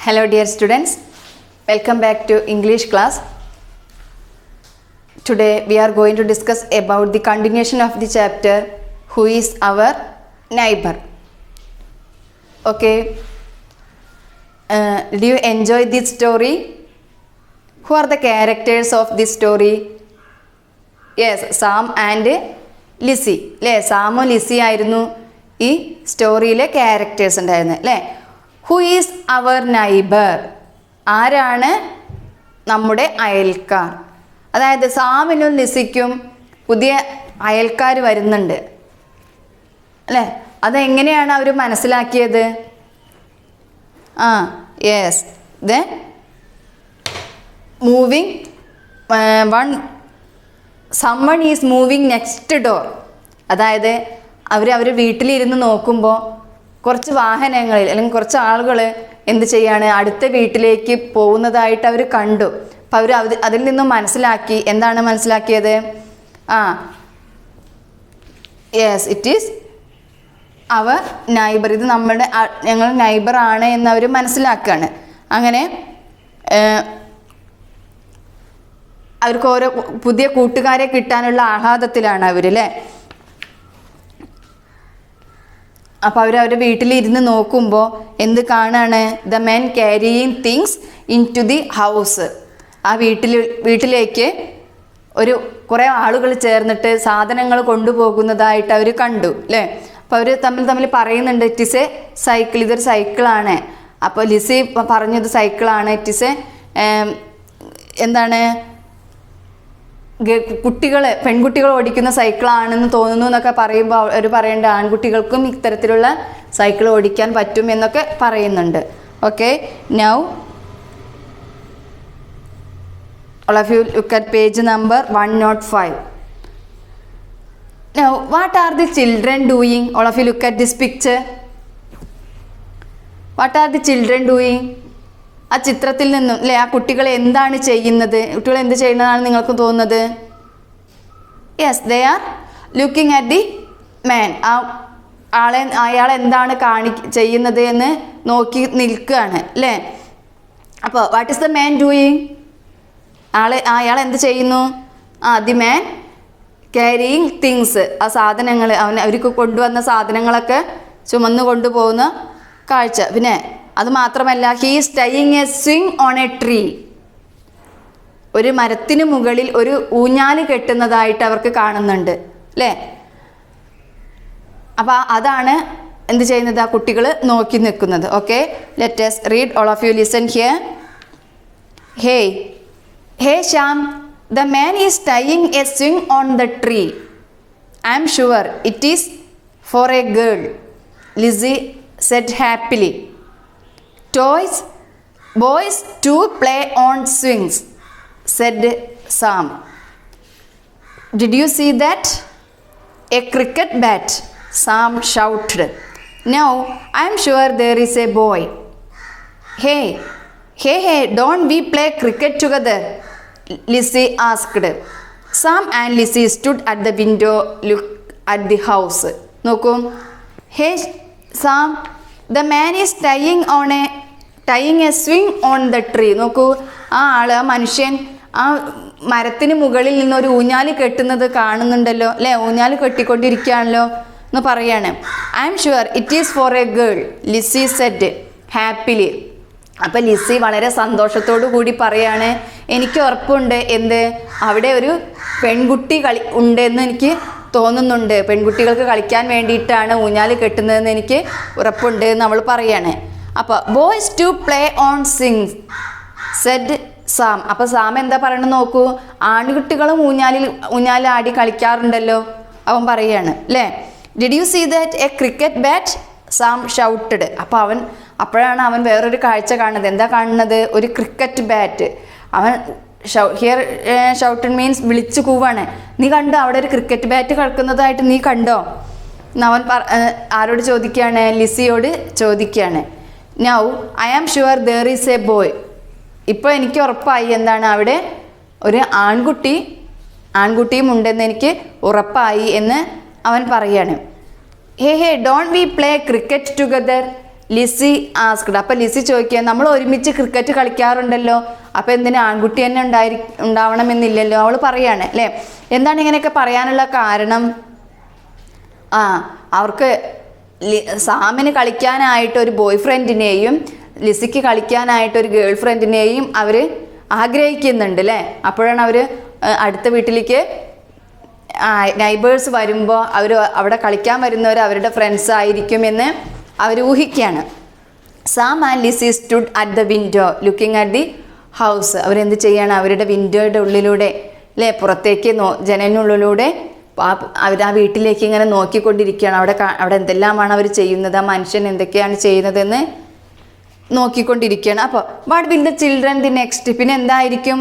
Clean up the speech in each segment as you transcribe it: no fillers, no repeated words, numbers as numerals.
Hello dear students, welcome back to English class. Today we are going to discuss about the continuation of the chapter Who is our neighbor. Okay, did you enjoy this story? Who are the characters of this story? Yes, Sam and Lizzie. അല്ലേ, സാമും ലിസി ആയിരുന്നു ഈ സ്റ്റോറിയിലെ characters ഉണ്ടായിരുന്നത് അല്ലേ. Who is our neighbour? ആരാണ് നമ്മുടെ അയൽക്കാർ? അതായത് സാമിനും ലിസിക്കും പുതിയ അയൽക്കാർ വരുന്നുണ്ട് അല്ലേ. അതെങ്ങനെയാണ് അവർ മനസ്സിലാക്കിയത്? Yes, then moving someone is moving next door. അതായത് അവർ വീട്ടിലിരുന്ന് നോക്കുമ്പോൾ കുറച്ച് വാഹനങ്ങളിൽ അല്ലെങ്കിൽ കുറച്ച് ആളുകൾ എന്ത് ചെയ്യാണ്, അടുത്ത വീട്ടിലേക്ക് പോകുന്നതായിട്ട് അവർ കണ്ടു. അപ്പം അവർ അതിൽ നിന്നും മനസ്സിലാക്കി. എന്താണ് മനസ്സിലാക്കിയത്? Yes, it is our neighbour. ഇത് ഞങ്ങൾ നൈബറാണ് എന്നവർ മനസ്സിലാക്കുകയാണ്. അങ്ങനെ അവർക്ക് ഓരോ പുതിയ കൂട്ടുകാരെ കിട്ടാനുള്ള ആഹ്ലാദത്തിലാണ് അവർ അല്ലേ. അപ്പോൾ അവരുടെ വീട്ടിലിരുന്ന് നോക്കുമ്പോൾ എന്ത് കാണാണ്? The men carrying things in to the house. ആ വീട്ടിലേക്ക് കുറേ ആളുകൾ ചേർന്നിട്ട് സാധനങ്ങൾ കൊണ്ടുപോകുന്നതായിട്ട് അവർ കണ്ടു അല്ലേ. അപ്പോൾ അവർ തമ്മിൽ പറയുന്നുണ്ട്, ഇറ്റ് ഈസ് എ സൈക്കിൾ, ഇതൊരു സൈക്കിളാണ്. അപ്പോൾ ലിസി പറഞ്ഞത് സൈക്കിളാണ്, ഇറ്റ് ഈസ് എന്താണ് പെൺകുട്ടികൾ ഓടിക്കുന്ന സൈക്കിളാണെന്ന് തോന്നുന്നു എന്നൊക്കെ പറയുമ്പോൾ അവർ പറയേണ്ട ആൺകുട്ടികൾക്കും ഇത്തരത്തിലുള്ള സൈക്കിൾ ഓടിക്കാൻ പറ്റും എന്നൊക്കെ പറയുന്നുണ്ട്. Okay, now all of you look at page number 105. Now what are the children doing? All of you look at this picture. What are the children doing? ആ ചിത്രത്തിൽ നിന്നും അല്ലേ, ആ കുട്ടികൾ എന്താണ് ചെയ്യുന്നത്? കുട്ടികൾ എന്ത് ചെയ്യുന്നതാണ് നിങ്ങൾക്ക് തോന്നുന്നത്? Yes, they are looking at the man. അയാൾ എന്താണ് ചെയ്യുന്നത് എന്ന് നോക്കി നിൽക്കുകയാണ് അല്ലേ. അപ്പോൾ what is the man doing? അയാൾ എന്ത് ചെയ്യുന്നു? The man carrying things. ആ സാധനങ്ങൾ അവർക്ക് കൊണ്ടുവന്ന സാധനങ്ങളൊക്കെ ചുമന്നു കൊണ്ടുപോകുന്ന കാഴ്ച. പിന്നെ അത് മാത്രമല്ല, he is tying A swing on A tree. ഒരു മരത്തിന് മുകളിൽ ഒരു ഊഞ്ഞാല് കെട്ടുന്നതായിട്ട് അവർക്ക് കാണുന്നുണ്ട് അല്ലേ. അപ്പോൾ അതാണ് എന്ത് ചെയ്യുന്നത്, ആ കുട്ടികൾ നോക്കി നിൽക്കുന്നത്. Okay, let us read, all of you listen here. Hey Shyam, the man is tying a string on the tree. I am sure it is for a girl, Lizzie said happily. Boys too play on swings, said Sam. Did you see that? A cricket bat, Sam shouted. Now I am sure there is a boy. Hey, don't we play cricket together? Lizzie asked. Sam and Lizzie stood at the window, looked at the house. നോക്കൂ, hey Sam, the man is tying a swing on the tree. നോക്കൂ, ആ മനുഷ്യൻ ആ മരത്തിന് മുകളിൽ നിന്നൊരു ഊഞ്ഞാല് കെട്ടുന്നത് കാണുന്നുണ്ടല്ലോ അല്ലേ. ഊഞ്ഞാല് കെട്ടിക്കൊണ്ടിരിക്കുകയാണല്ലോ എന്ന് പറയാണ്. I'm sure it is for a girl, Lizzie said happily. അപ്പം ലിസി വളരെ സന്തോഷത്തോടു കൂടി പറയാണ്, എനിക്ക് ഉറപ്പുണ്ട് അവിടെ ഒരു പെൺകുട്ടി ഉണ്ടെന്ന് എനിക്ക് തോന്നുന്നുണ്ട്. പെൺകുട്ടികൾക്ക് കളിക്കാൻ വേണ്ടിയിട്ടാണ് ഊഞ്ഞാല് കെട്ടുന്നതെന്ന് എനിക്ക് ഉറപ്പുണ്ട് എന്ന് അവൾ പറയാണ്. അപ്പോൾ boys too play on swings said Sam. അപ്പോൾ സാം എന്താ പറയണമെന്ന് നോക്കൂ, ആൺകുട്ടികളും ഊഞ്ഞാലാടി കളിക്കാറുണ്ടല്ലോ അവൻ പറയാണ് അല്ലേ. Did you see that a cricket bat, Sam shouted. അപ്പോൾ അപ്പോഴാണ് അവൻ വേറൊരു കാഴ്ച കാണുന്നത്. എന്താ കാണുന്നത്? ഒരു ക്രിക്കറ്റ് ബാറ്റ്. അവൻ ഹിയർ ഷൗട്ടഡ് മീൻസ് വിളിച്ചു കൂവാണ്. നീ കണ്ടോ അവിടെ ഒരു ക്രിക്കറ്റ് ബാറ്റ് കളിക്കുന്നതായിട്ട് നീ കണ്ടോ എന്ന് അവൻ ആരോട് ചോദിക്കുകയാണ്? ലിസിയോട് ചോദിക്കുകയാണ്. Now I am sure there is a boy. ഇപ്പോൾ എനിക്ക് ഉറപ്പായി എന്താണ്, അവിടെ ഒരു ആൺകുട്ടിയും ഉണ്ടെന്ന് എനിക്ക് ഉറപ്പായി എന്ന് അവൻ പറയാണ്. Hey don't we play cricket together, Lizzie asked. അപ്പം ലിസി ചോദിക്കുക, നമ്മൾ ഒരുമിച്ച് ക്രിക്കറ്റ് കളിക്കാറുണ്ടല്ലോ, അപ്പോൾ എന്തിനാ ആൺകുട്ടി തന്നെ ഉണ്ടാവണമെന്നില്ലല്ലോ. അവൾ പറയാണ് അല്ലേ. എന്താണ് ഇങ്ങനെയൊക്കെ പറയാനുള്ള കാരണം? അവർക്ക് സാമിന് കളിക്കാനായിട്ട് ഒരു ബോയ് ഫ്രണ്ടിനെയും ലിസിക്ക് കളിക്കാനായിട്ട് ഒരു ഗേൾ ഫ്രണ്ടിനെയും അവർ ആഗ്രഹിക്കുന്നുണ്ട് അല്ലേ. അപ്പോഴാണ് അവർ അടുത്ത വീട്ടിലേക്ക് നൈബേഴ്സ് വരുമ്പോൾ അവിടെ കളിക്കാൻ വരുന്നവർ അവരുടെ ഫ്രണ്ട്സ് ആയിരിക്കുമെന്ന് അവർ ഊഹിക്കുകയാണ്. Sam and Lizzie stood at the window looking at the house. അവരെന്ത് ചെയ്യാണ്? അവരുടെ വിൻഡോയുടെ ഉള്ളിലൂടെ അല്ലേ, പുറത്തേക്ക് ജനലിനുള്ളിലൂടെ അവർ ആ വീട്ടിലേക്ക് ഇങ്ങനെ നോക്കിക്കൊണ്ടിരിക്കുകയാണ്. അവിടെ എന്തെല്ലാമാണ് അവർ ചെയ്യുന്നത്, ആ മനുഷ്യൻ എന്തൊക്കെയാണ് ചെയ്യുന്നതെന്ന് നോക്കിക്കൊണ്ടിരിക്കുകയാണ്. അപ്പോൾ what will the children the next? പിന്നെ എന്തായിരിക്കും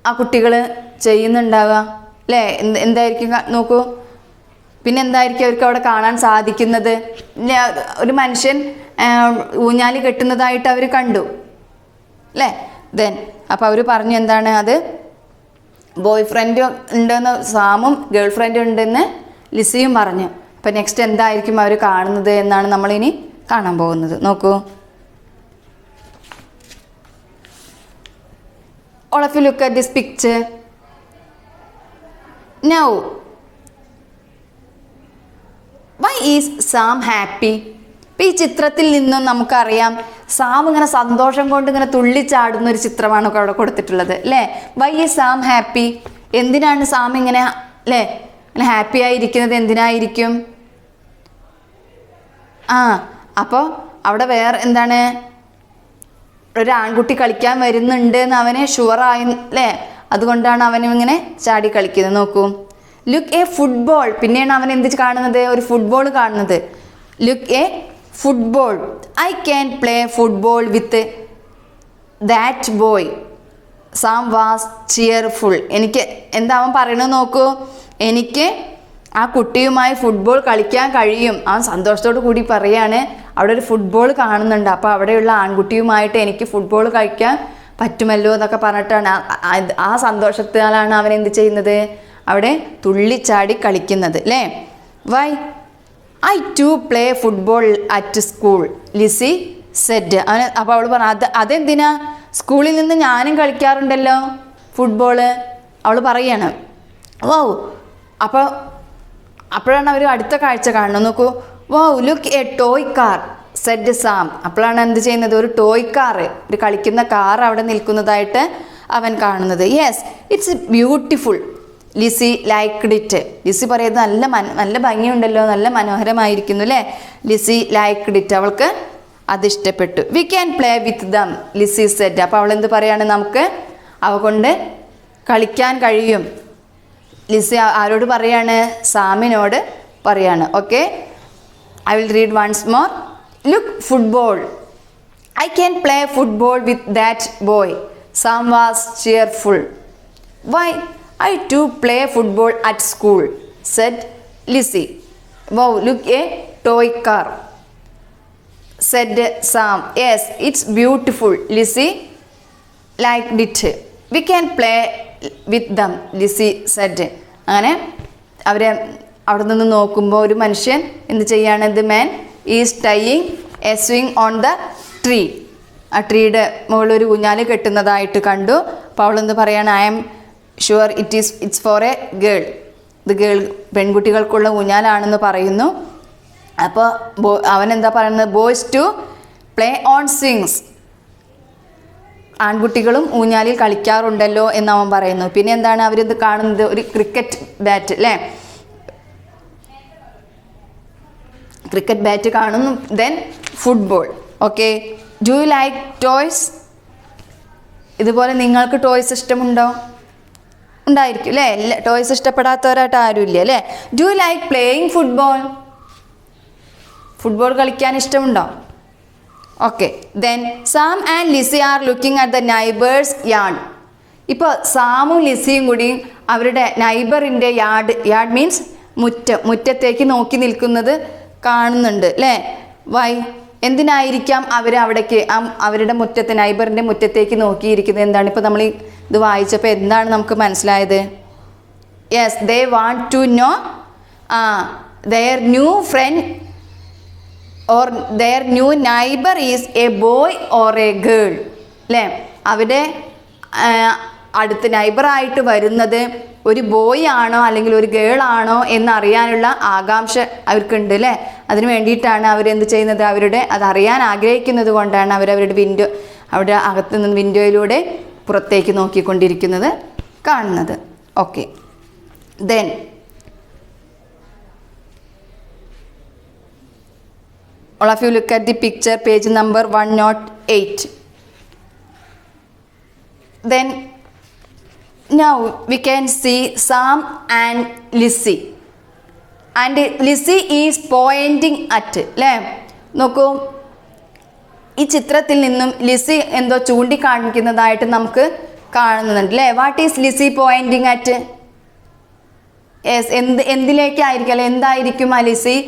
ആ കുട്ടികൾ ചെയ്യുന്നുണ്ടാവുക അല്ലേ? എന്തായിരിക്കും നോക്കൂ. പിന്നെ എന്തായിരിക്കും അവർക്ക് അവിടെ കാണാൻ സാധിക്കുന്നത്? ഒരു മനുഷ്യൻ ഊഞ്ഞാലി കെട്ടുന്നതായിട്ട് അവർ കണ്ടു അല്ലേ. ദെൻ അപ്പോൾ അവർ പറഞ്ഞു എന്താണ് അത് ബോയ് ഫ്രണ്ട് ഉണ്ടെന്ന് സാമും ഗേൾ ഫ്രണ്ട് ഉണ്ടെന്ന് ലിസിയും പറഞ്ഞു. അപ്പം നെക്സ്റ്റ് എന്തായിരിക്കും അവർ കാണുന്നത് എന്നാണ് നമ്മളിനി കാണാൻ പോകുന്നത്. നോക്കൂ. All of you look at this picture. Now, why is Sam happy? ഇപ്പം ഈ ചിത്രത്തിൽ നിന്നും നമുക്കറിയാം സാം ഇങ്ങനെ സന്തോഷം കൊണ്ട് ഇങ്ങനെ തുള്ളിച്ചാടുന്ന ഒരു ചിത്രമാണ് അവിടെ കൊടുത്തിട്ടുള്ളത് അല്ലേ. Why is Sam happy? എന്തിനാണ് സാം ഇങ്ങനെ അല്ലേ ഇങ്ങനെ ഹാപ്പി ആയിരിക്കുന്നത്? എന്തിനായിരിക്കും? അപ്പോൾ അവിടെ വേറെ എന്താണ്, ഒരു ആൺകുട്ടി കളിക്കാൻ വരുന്നുണ്ട് എന്ന് അവന് ഷുവറായി അല്ലേ. അതുകൊണ്ടാണ് അവനിങ്ങനെ ചാടി കളിക്കുന്നത്. നോക്കൂ. Look A football. പിന്നെയാണ് അവൻ എന്ത് കാണുന്നത്? ഒരു ഫുട്ബോൾ കാണുന്നത്. Look A football. I can play football with that boy. Sam was cheerful. എനിക്ക് എന്താ അവൻ പറയണമെന്ന് നോക്കൂ. എനിക്ക് ആ കുട്ടിയുമായി ഫുട്ബോൾ കളിക്കാൻ കഴിയും. അവൻ സന്തോഷത്തോടു കൂടി പറയാണ്. അവിടെ ഒരു ഫുട്ബോൾ കാണുന്നുണ്ട്, അപ്പോൾ അവിടെയുള്ള ആൺകുട്ടിയുമായിട്ട് എനിക്ക് ഫുട്ബോൾ കളിക്കാൻ പറ്റുമല്ലോ എന്നൊക്കെ പറഞ്ഞിട്ടാണ് ആ സന്തോഷത്താലാണ് അവൻ എന്ത് ചെയ്യുന്നത്? അവിടെ തുള്ളിച്ചാടി കളിക്കുന്നത് അല്ലേ. Why I too play football at school Lizzie said. അപ്പോൾ അവൾ പറഞ്ഞു അതെന്തിനാ, സ്കൂളിൽ നിന്ന് ഞാനും കളിക്കാറുണ്ടല്ലോ ഫുട്ബോള്. അവൾ പറയാണ്. വൗ. അപ്പോഴാണ് അവർ അടുത്ത കാഴ്ച കാണുന്നത്. നോക്കൂ. Wow look a toy car said Sam. അപ്പോഴാണ് എന്ത് ചെയ്യുന്നത്? ഒരു ടോയ് കാർ, ഒരു കളിക്കുന്ന കാർ അവിടെ നിൽക്കുന്നതായിട്ട് അവൻ കാണുന്നത്. Yes it's beautiful Lizzy liked it. Lizzy പറയുന്നത് നല്ല ഭംഗിയുണ്ടല്ലോ, നല്ല മനോഹരമായിരിക്കുന്നു അല്ലേ. Lizzy liked it. അവൾക്ക് അത് ഇഷ്ടപ്പെട്ടു. We can play with them Lizzy said. അപ്പോൾ അവൾ എന്ത് പറയാണ്? നമുക്ക് അവ കൊണ്ട് കളിക്കാൻ കഴിയും. ലിസി ആരോട് പറയാണ്? സാമിനോട് പറയാണ്. Okay, I will read once more. Look football. I can play football with that boy. Sam was cheerful. Why I too play football at school, said Lizzie. Wow, look a toy car, said Sam. Yes, it's beautiful. Lizzie liked it. We can play with them, Lizzie said. അങ്ങനെ അവരെ അവിടെ നിന്ന് നോക്കുമ്പോൾ ഒരു മനുഷ്യൻ എന്ത് ചെയ്യാണ്? The man is tying A swing on the tree. ആ ട്രീയുടെ മുകളിൽ ഒരു ഊഞ്ഞാല് കെട്ടുന്നതായിട്ട് കണ്ടു. അപ്പോൾ അവളെന്ത് പറയാണ്? I'm sure it's for a girl. ഇത് പെൺകുട്ടികൾക്കുള്ള ഊഞ്ഞാലാണെന്ന് പറയുന്നു. അപ്പോൾ അവനെന്താ പറയുന്നത്? Boys too play on swings. ആൺകുട്ടികളും ഊഞ്ഞാലിൽ കളിക്കാറുണ്ടല്ലോ എന്ന് അവൻ പറയുന്നു. പിന്നെ എന്താണ് അവരിത് കാണുന്നത്? ഒരു ക്രിക്കറ്റ് ബാറ്റ് അല്ലേ. ക്രിക്കറ്റ് ബാറ്റ് കാണുന്നു. Then football. Okay, do you like toys? ഇതുപോലെ നിങ്ങൾക്ക് ടോയ്സ് ഇഷ്ടമുണ്ടോ? ഉണ്ടായിരിക്കും അല്ലേ. ടോയ്സ് ഇഷ്ടപ്പെടാത്തവരായിട്ട് ആരുമില്ല അല്ലേ. Do you like playing football? Football കളിക്കാൻ ഇഷ്ടമുണ്ടോ? Okay, then Sam and Lizzie are looking at the neighbours yard. ഇപ്പോൾ സാമും ലിസിയും കൂടി അവരുടെ നൈബറിൻ്റെ യാർഡ് മീൻസ് മുറ്റത്തേക്ക് നോക്കി നിൽക്കുന്നത് കാണുന്നുണ്ട് അല്ലേ. വൈ? എന്തിനായിരിക്കാം അവരവിടേക്ക് അവരുടെ നൈബറിൻ്റെ മുറ്റത്തേക്ക് നോക്കിയിരിക്കുന്നത്? എന്താണ് ഇപ്പോൾ നമ്മൾ ഇത് വായിച്ചപ്പോൾ എന്താണ് നമുക്ക് മനസ്സിലായത്? Yes, they want to know their new friend or their new neighbour is a boy or a girl. അല്ലേ, അവിടെ അടുത്ത് നൈബറായിട്ട് വരുന്നത് ഒരു ബോയ് ആണോ അല്ലെങ്കിൽ ഒരു ഗേൾ ആണോ എന്നറിയാനുള്ള ആകാംക്ഷ അവർക്കുണ്ട്. അല്ലേ, അതിന് വേണ്ടിയിട്ടാണ് അവരെന്ത് ചെയ്യുന്നത്, അതറിയാൻ ആഗ്രഹിക്കുന്നത് കൊണ്ടാണ് അവരവരുടെ അവിടെ അകത്തു നിന്ന് വിൻഡോയിലൂടെ പുറത്തേക്ക് നോക്കിക്കൊണ്ടിരിക്കുന്നത് കാണുന്നത്. Okay, then all of you look at the picture, page number 108. Then now we can see Sam and Lizzie, and Lizzie is pointing at. അല്ലേ, നോക്കൂ, ഈ ചിത്രത്തിൽ നിന്നും ലിസി എന്തോ ചൂണ്ടിക്കാണിക്കുന്നതായിട്ട് നമുക്ക് കാണുന്നുണ്ട്. അല്ലേ, what is Lizzie pointing at? Yes, എന്തിലേക്കായിരിക്കും, അല്ലെ എന്തായിരിക്കും ആ ലിസി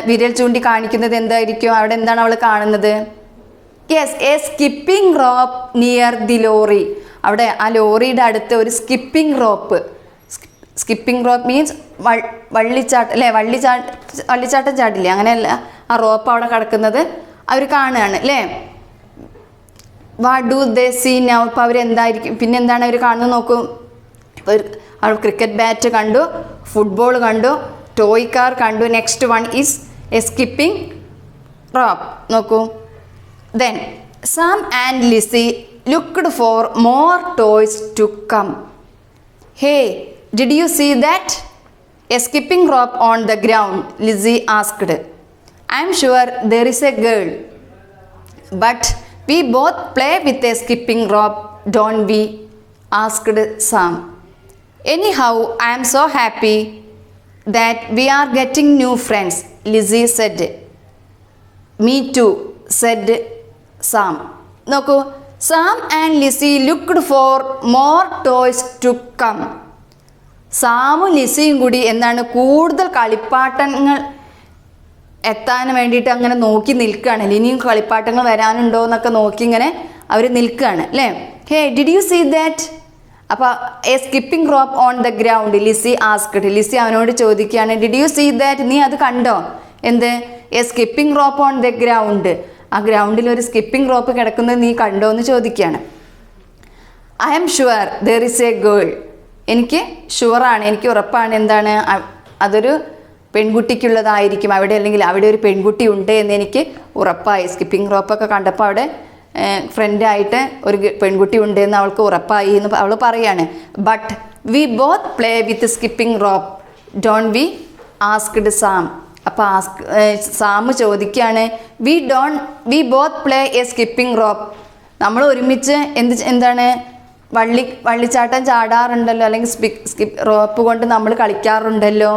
വിരൽ ചൂണ്ടി കാണിക്കുന്നത്? എന്തായിരിക്കും അവിടെ, എന്താണ് അവൾ കാണുന്നത്? Yes, a skipping rope near the lorry. അവിടെ ആ ലോറിയുടെ അടുത്ത് ഒരു skipping rope. Skipping rope means വള്ളിച്ചാട്ടം. അല്ലേ, വള്ളിച്ചാട്ടം ചാടില്ലേ, അങ്ങനെയല്ല, ആ റോപ്പ് അവിടെ കിടക്കുന്നത് അവർ കാണുകയാണ്. അല്ലേ, what do they see now? ഇപ്പോൾ അവരെന്തായിരിക്കും, പിന്നെ എന്താണ് അവർ കാണുന്നത് നോക്കൂ. ഇപ്പോൾ അവർ ക്രിക്കറ്റ് ബാറ്റ് കണ്ടു, ഫുട്ബോൾ കണ്ടു, ടോയ് കാർ കണ്ടു. Next one is a skipping rope. നോക്കൂ, then Sam and Lissy looked for more toys to come. Hey, did you see that? A skipping rope on the ground, Lissy asked. I am sure there is a girl, but we both play with a skipping rope, don't we? Asked Sam. Anyhow, I am so happy that we are getting new friends, Lizzie said. Me too, said Sam. നോക്കൂ, Sam and Lizzie looked for more toys to come. സാമും ലിസിയും കൂടി എന്താണ്, കൂടുതൽ കളിപ്പാട്ടങ്ങൾ എത്താൻ വേണ്ടിയിട്ട് അങ്ങനെ നോക്കി നിൽക്കുകയാണ്. ഇനിയും കളിപ്പാട്ടങ്ങൾ വരാനുണ്ടോ എന്നൊക്കെ നോക്കി ഇങ്ങനെ അവർ നിൽക്കുകയാണ്. അല്ലേ, hey, did you see that? അപ്പോൾ a skipping rope on the ground, Lissy asked. Lizzy അവനോട് ചോദിക്കുകയാണ്, ഡിഡ് യു സീ ദാറ്റ്? നീ അത് കണ്ടോ? എന്ത്? A skipping rope on the ground, ആ ഗ്രൗണ്ടിൽ ഒരു സ്കിപ്പിംഗ് റോപ്പ് കിടക്കുന്നത് നീ കണ്ടോ എന്ന് ചോദിക്കുകയാണ്. I am sure there is a girl. എനിക്ക് ഷുവറാണ്, എനിക്ക് ഉറപ്പാണ്, എന്താണ്, അതൊരു പെൺകുട്ടിക്കുള്ളതായിരിക്കും അവിടെ, അല്ലെങ്കിൽ അവിടെ ഒരു പെൺകുട്ടി ഉണ്ട് എന്ന് എനിക്ക് ഉറപ്പായി. സ്കിപ്പിംഗ് റോപ്പൊക്കെ കണ്ടപ്പോൾ അവിടെ ഫ്രണ്ടായിട്ട് ഒരു പെൺകുട്ടി ഉണ്ട് എന്ന് അവൾക്ക് ഉറപ്പായി എന്ന് അവൾ പറയാണ്. But we both play with skipping rope, don't we? Asked Sam. അപ്പോൾ സാം ചോദിക്കുകയാണ്, we both play A skipping rope. നമ്മൾ ഒരുമിച്ച് എന്താണ് വള്ളിച്ചാട്ടം ചാടാറുണ്ടല്ലോ, അല്ലെങ്കിൽ സ്കിപ്പ് റോപ്പ് കൊണ്ട് നമ്മൾ കളിക്കാറുണ്ടല്ലോ.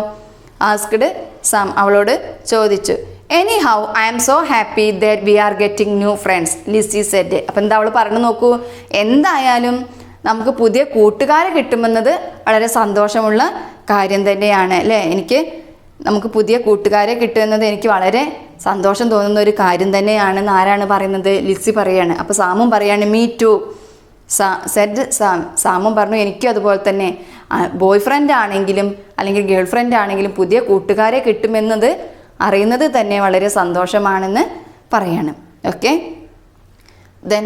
ആസ്ക്ഡ് സാം, അവളോട് ചോദിച്ചു. Anyhow I am so happy that we are getting new friends, Lizzy said. അപ്പം എന്താ അവൾ പറഞ്ഞു നോക്കൂ, എന്തായാലും നമുക്ക് പുതിയ കൂട്ടുകാരെ കിട്ടുമെന്നത് വളരെ സന്തോഷമുള്ള കാര്യം തന്നെയാണ്. അല്ലേ, നമുക്ക് പുതിയ കൂട്ടുകാരെ കിട്ടുമെന്നത് എനിക്ക് വളരെ സന്തോഷം തോന്നുന്ന ഒരു കാര്യം തന്നെയാണെന്ന് ആരാണ് പറയുന്നത്? ലിസി പറയാണ്. അപ്പോൾ സാമും പറയാണ്, മീ ടു സെഡ് സാം. സാമും പറഞ്ഞു, എനിക്കും അതുപോലെ തന്നെ. ബോയ് ഫ്രണ്ട് ആണെങ്കിലും അല്ലെങ്കിൽ ഗേൾ ഫ്രണ്ട് ആണെങ്കിലും പുതിയ കൂട്ടുകാരെ കിട്ടുമെന്നത് അറിയുന്നത് തന്നെ വളരെ സന്തോഷമാണെന്ന് പറയാണ്. Okay, then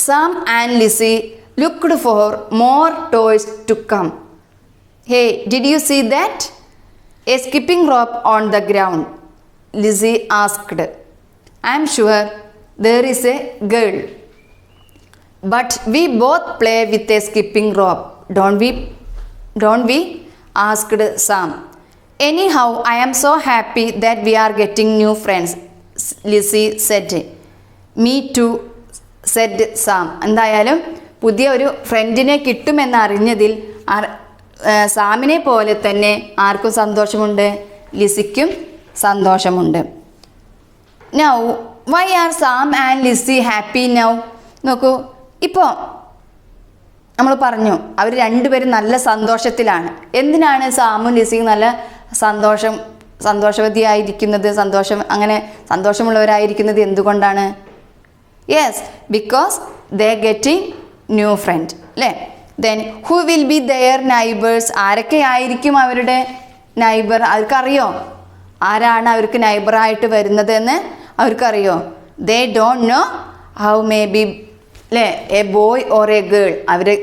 Sam and Lissy looked for more toys to come. Hey, did you see that? A skipping rope on the ground, Lissy asked. I am sure there is a girl, but we both play with a skipping rope, don't we? Asked Sam. Anyhow, I am so happy that we are getting new friends, Lizzie said. Me too, said Sam. എന്തായാലും പുതിയ ഒരു ഫ്രണ്ടിനെ കിട്ടുമെന്നറിഞ്ഞതിൽ സാമിനെ പോലെ തന്നെ ആർക്കും സന്തോഷമുണ്ട്? ലിസിക്കും സന്തോഷമുണ്ട്. Now, why are Sam and Lizzie happy now? നോക്കൂ, ഇപ്പോൾ നമ്മൾ പറഞ്ഞു അവർ രണ്ടുപേരും നല്ല സന്തോഷത്തിലാണ്. എന്തിനാണ് സാമും ലിസിയും നല്ല സന്തോഷവതിയായിരിക്കുന്നത്, അങ്ങനെ സന്തോഷമുള്ളവരായിരിക്കുന്നത് എന്തുകൊണ്ടാണ്? Yes, because they getting new friend. അല്ലേ, then who will be their neighbours? ആരൊക്കെ ആയിരിക്കും അവരുടെ നൈബർ? അവർക്കറിയോ? ആരാണ് അവർക്ക് നൈബറായിട്ട് വരുന്നതെന്ന് അവർക്കറിയോ? They don't know how maybe അല്ലേ a boy or a girl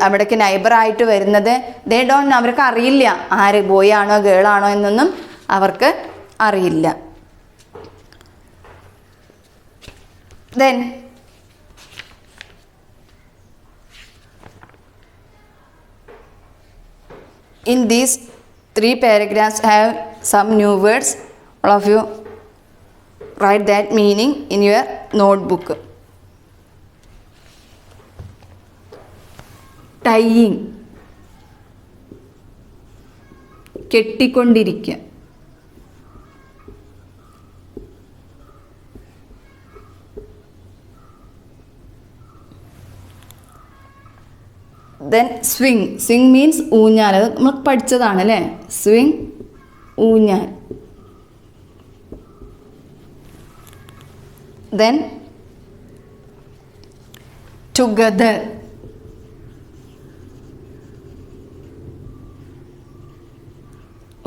അവിടേക്ക് നൈബറായിട്ട് വരുന്നത് ദേ ഡോണ്ട് നോ, അവർക്ക് അറിയില്ല ആര് ബോയ് ആണോ ഗേൾ ആണോ എന്നൊന്നും അവർക്ക് അറിയില്ല. Then in these 3 paragraphs have some new words. All of you write that meaning in your notebook. Tying, കെട്ടിക്കൊണ്ടിരിക്കുക. Then swing. സ്വിങ് മീൻസ് ഊഞ്ഞാൽ. അത് നമ്മൾ പഠിച്ചതാണ് അല്ലേ? സ്വിങ്, ഊഞ്ഞാൽ. Then together.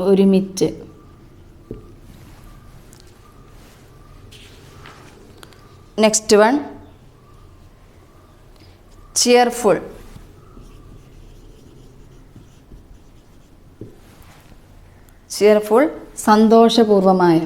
ഒരുമിച്ച്. Next one cheerful. ചിയർഫുൾ സന്തോഷപൂർവമായ.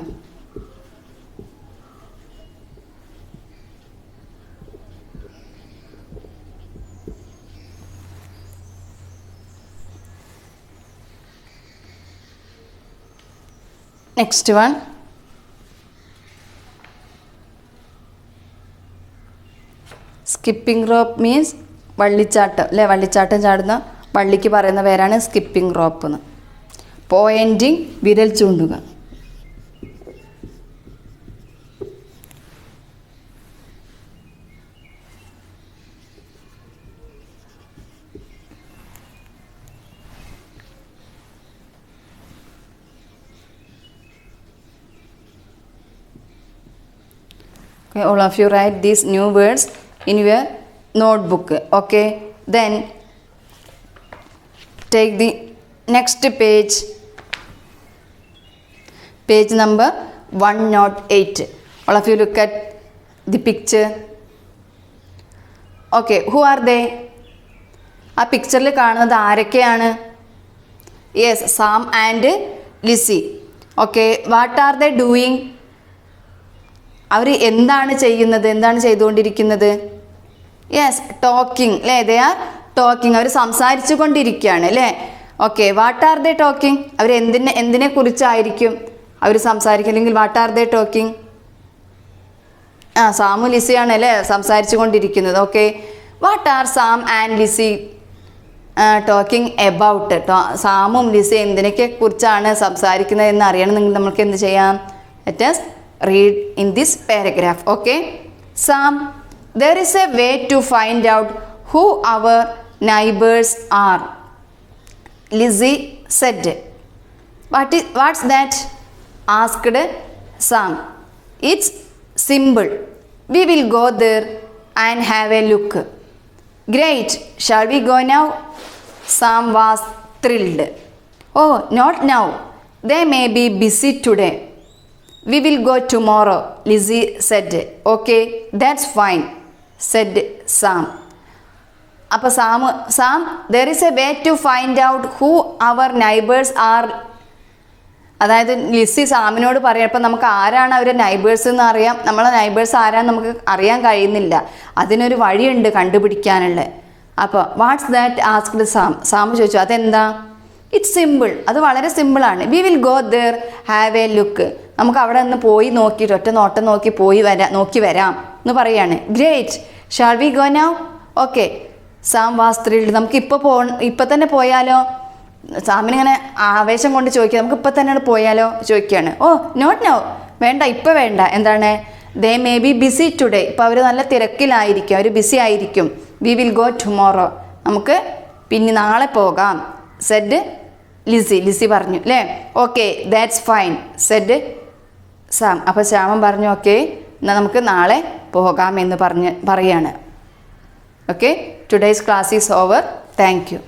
Next one skipping rope means വള്ളിച്ചാട്ടം അല്ലേ? വള്ളിച്ചാട്ടം ചാടുന്ന വള്ളിക്ക് പറയുന്ന പേരാണ് സ്കിപ്പിംഗ് റോപ്പ് എന്ന്. പോയിൻറ്റിങ് വിരൽ ചൂണ്ടുക. Okay, all of you write these new words in your notebook. Okay, then take the next page. Page number 108. All of you look at the picture. Okay, who are they? ആ പിക്ചറിൽ കാണുന്നത് ആരൊക്കെയാണ്? Yes, Sam and Lizzie. Okay, what are they doing? അവർ എന്താണ് ചെയ്യുന്നത്? എന്താണ് ചെയ്തുകൊണ്ടിരിക്കുന്നത്? Yes, talking അല്ലേ? They are talking. അവർ സംസാരിച്ചു കൊണ്ടിരിക്കുകയാണ് അല്ലേ? Okay, what are they talking? അവർ എന്തിനെ കുറിച്ചായിരിക്കും അവർ സംസാരിക്കുക? അല്ലെങ്കിൽ വാട്ട് ആർ ദേ ടോക്കിംഗ്? സാമു ലിസിയാണ് അല്ലേ സംസാരിച്ചു കൊണ്ടിരിക്കുന്നത്. Okay, what are Sam and Lizzie talking about? സാമും ലിസി എന്തിനൊക്കെ കുറിച്ചാണ് സംസാരിക്കുന്നത് എന്ന് അറിയണമെങ്കിൽ നമുക്ക് എന്ത് ചെയ്യാം? Let us read in this paragraph. Okay, Sam, there is a way to find out who our neighbors are, Lizzie said. What's that? Asked Sam. It's simple. We will go there and have a look. Great. Shall we go now? Sam was thrilled. Oh, not now. They may be busy today. We will go tomorrow, Lizzie said. Okay, that's fine, said Sam. അപ്പോൾ Sam there is a way to find out who our neighbors are. അതായത് ലിസി സാമിനോട് പറയാം, അപ്പം നമുക്ക് ആരാണ് അവരുടെ neighbours എന്ന് അറിയാം. നമ്മളെ നൈബേഴ്സ് ആരാന്ന് നമുക്ക് അറിയാൻ കഴിയുന്നില്ല. അതിനൊരു വഴിയുണ്ട് കണ്ടുപിടിക്കാനുള്ള. അപ്പോൾ വാട്ട്സ് ദാറ്റ് ആസ്ക്ഡ് സാം ചോദിച്ചു, അതെന്താ? It's simple. അത് വളരെ സിമ്പിളാണ്. V will go there have A look. നമുക്ക് അവിടെ നിന്ന് പോയി നോക്കിയിട്ട് ഒറ്റ നോട്ടം നോക്കി വരാം എന്ന് പറയാണ്. Great. Shall we go now? Okay, Sam was thrilled. നമുക്ക് ഇപ്പോൾ തന്നെ പോയാലോ? സാമിനിങ്ങനെ ആവേശം കൊണ്ട് ചോദിക്കുക, നമുക്ക് ഇപ്പം തന്നെ പോയാലോ ചോദിക്കുകയാണ്. ഓ, നോട്ട് നൗ, വേണ്ട, ഇപ്പം വേണ്ട. എന്താണ്? They may be busy today. ഇപ്പോൾ അവർ നല്ല തിരക്കിലായിരിക്കും, അവർ ബിസി ആയിരിക്കും. We will go tomorrow. നമുക്ക് പിന്നെ നാളെ പോകാം, സെഡ് ലിസി പറഞ്ഞു അല്ലേ? Okay, that's fine, said Sam. അപ്പോൾ ശ്യാമൻ പറഞ്ഞു, ഓക്കെ, എന്നാൽ നമുക്ക് നാളെ പോകാം എന്ന് പറയാണ്. Okay, today's class is over. Thank you.